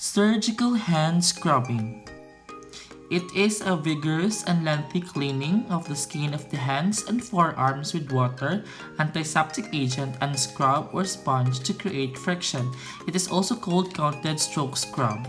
Surgical hand scrubbing. It is a vigorous and lengthy cleaning of the skin of the hands and forearms with water, antiseptic agent, and scrub or sponge to create friction. It is also called counted stroke scrub.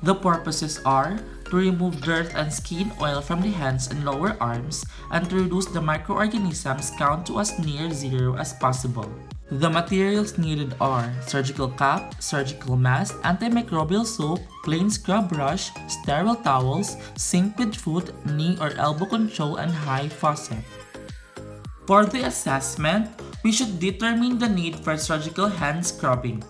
The purposes are to remove dirt and skin oil from the hands and lower arms and to reduce the microorganisms count to as near zero as possible. The materials needed are surgical cap, surgical mask, antimicrobial soap, plain scrub brush, sterile towels, sink with foot, knee or elbow control, and high faucet. For the assessment, we should determine the need for surgical hand scrubbing.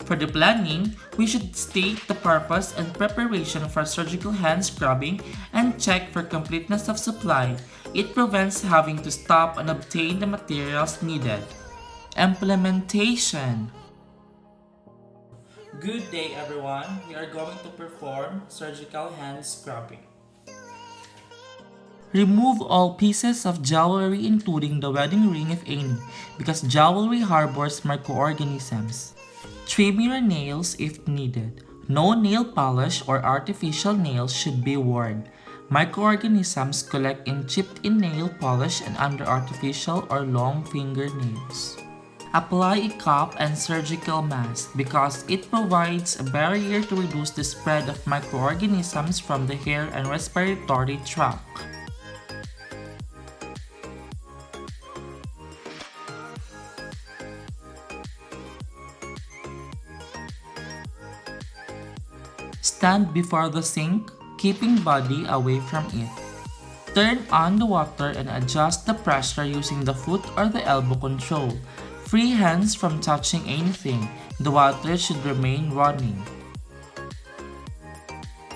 For the planning, we should state the purpose and preparation for surgical hand scrubbing and check for completeness of supply. It prevents having to stop and obtain the materials needed. Implementation. Good day everyone, we are going to perform surgical hand scrubbing. Remove all pieces of jewelry including the wedding ring if any, because jewelry harbors microorganisms. Trim your nails if needed. No nail polish or artificial nails should be worn. Microorganisms collect in chipped-in nail polish and under artificial or long fingernails. Apply a cap and surgical mask because it provides a barrier to reduce the spread of microorganisms from the hair and respiratory tract. Stand before the sink, keeping body away from it. Turn on the water and adjust the pressure using the foot or the elbow control. Free hands from touching anything. The water should remain running.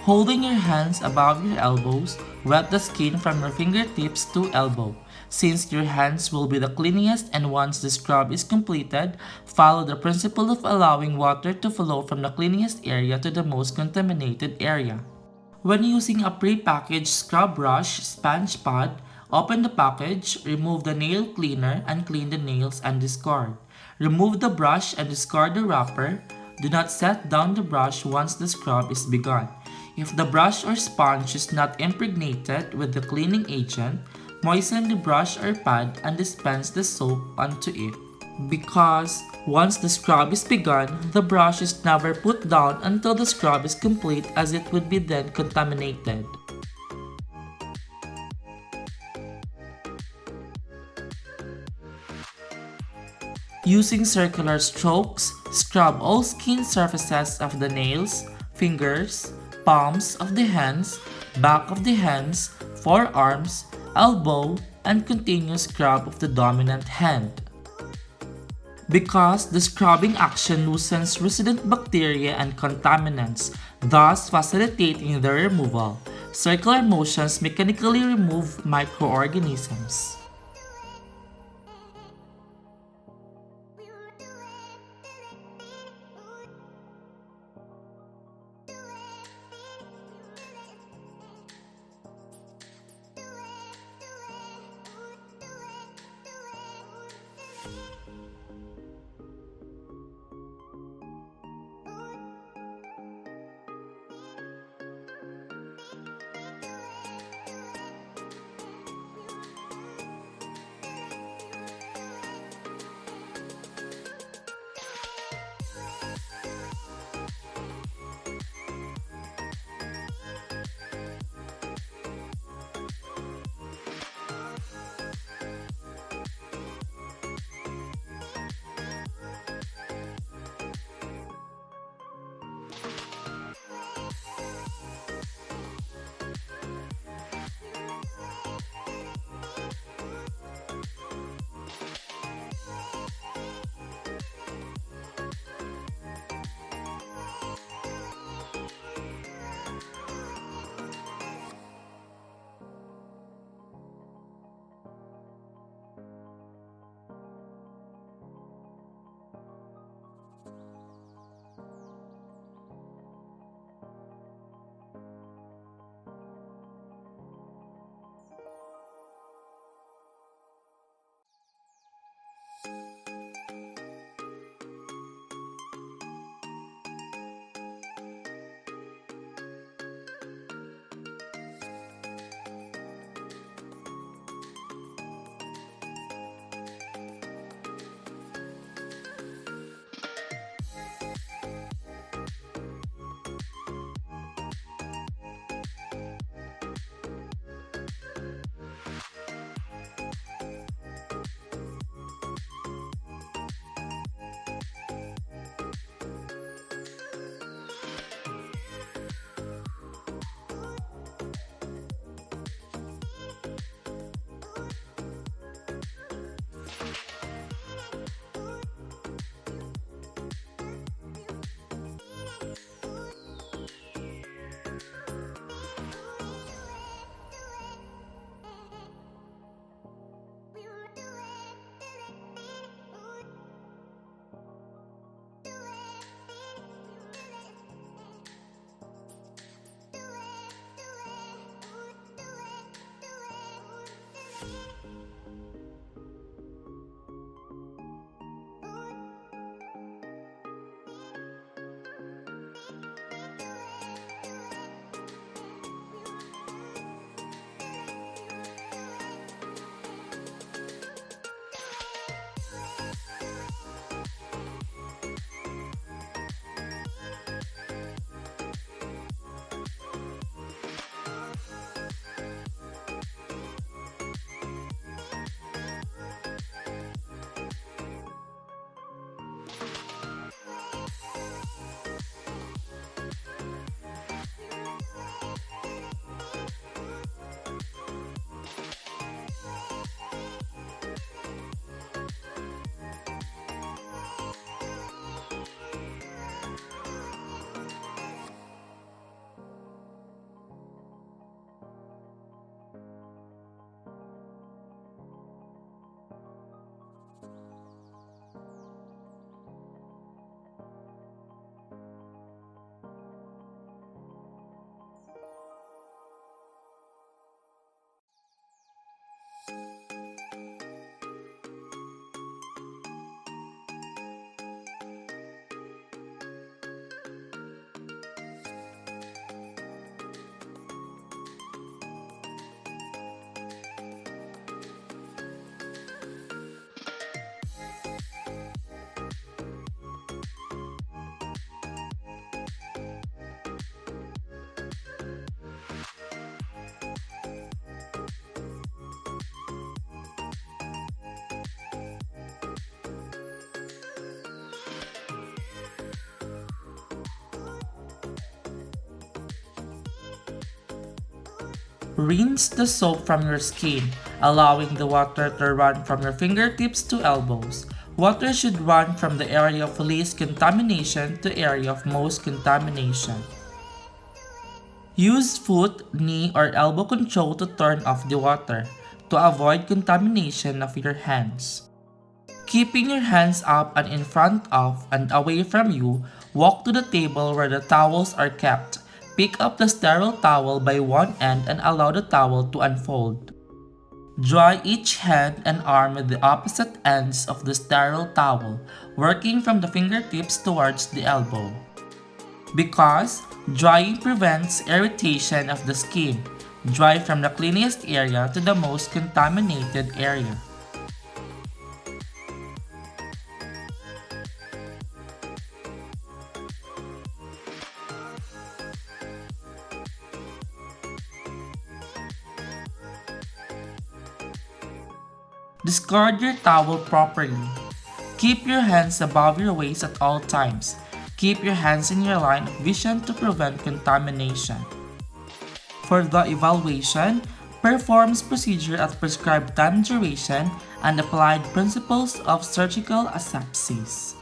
Holding your hands above your elbows, wet the skin from your fingertips to elbow. Since your hands will be the cleanest and once the scrub is completed, follow the principle of allowing water to flow from the cleanest area to the most contaminated area. When using a pre-packaged scrub brush sponge pad, open the package, remove the nail cleaner, and clean the nails and discard. Remove the brush and discard the wrapper. Do not set down the brush once the scrub is begun. If the brush or sponge is not impregnated with the cleaning agent, moisten the brush or pad and dispense the soap onto it. Because once the scrub is begun, the brush is never put down until the scrub is complete as it would be then contaminated. Using circular strokes, scrub all skin surfaces of the nails, fingers, palms of the hands, back of the hands, forearms, elbow, and continuous scrub of the dominant hand. Because the scrubbing action loosens resident bacteria and contaminants, thus facilitating their removal. Circular motions mechanically remove microorganisms. Rinse the soap from your skin, allowing the water to run from your fingertips to elbows. Water should run from the area of least contamination to area of most contamination. Use foot, knee, or elbow control to turn off the water to avoid contamination of your hands. Keeping your hands up and in front of and away from you, walk to the table where the towels are kept. Pick up the sterile towel by one end and allow the towel to unfold. Dry each hand and arm with the opposite ends of the sterile towel, working from the fingertips towards the elbow. Because drying prevents irritation of the skin, dry from the cleanest area to the most contaminated area. Discard your towel properly. Keep your hands above your waist at all times. Keep your hands in your line of vision to prevent contamination. For the evaluation, performs procedure at prescribed time duration and applied principles of surgical asepsis.